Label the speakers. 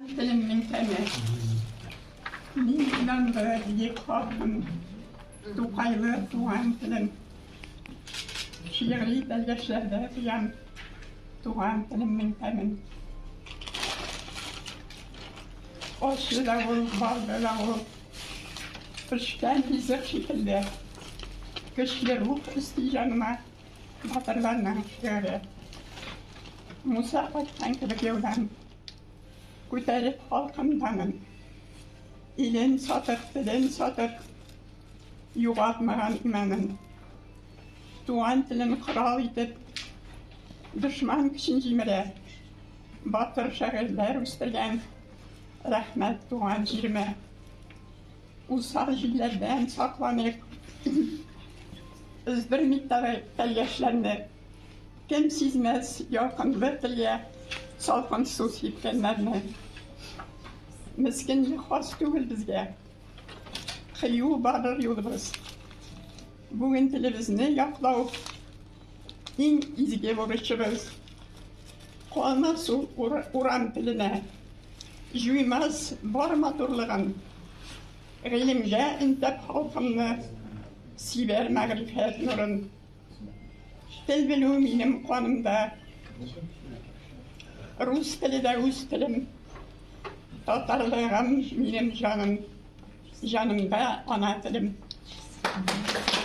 Speaker 1: Dilim teme. Nilan da yıkadın. Tukaylı tuğan dilim. Şiiri belgeçlerde duyan tuğan dilimin temin. Oşlular ol, baldılar ol. Fışken hizir şekilde. Güçlü ruh isticanıma batırlarına göre. Musafaktan kırgıyorum. Güderip halkımdanın. İlin satır, dilin satır. Yuvatmayan imanın. Tuğan dilin kral edip. Düşman kişin cimre. Batır şehirler üstülen. Rahmet tuğan jirme. Usal jillerden saklanıp. Özbir miktarı belgeçlerini. Kim sizmez yakınlığı diliye. Salkın sus yipkenlerini. Miskinlik has tügül bizge. Kıyı barır yolumuz. Bugün dilimizni yaklav. En izge vuruşumuz. Kolma su uran diline. Juymaz barmaturlığın. İlimge intep halkımını. Siber mağrifet nurun. Dil bilum benim kanımda. Rus dili de Rus dilim. Tatarlığım benim canım. Canımda ana dilim.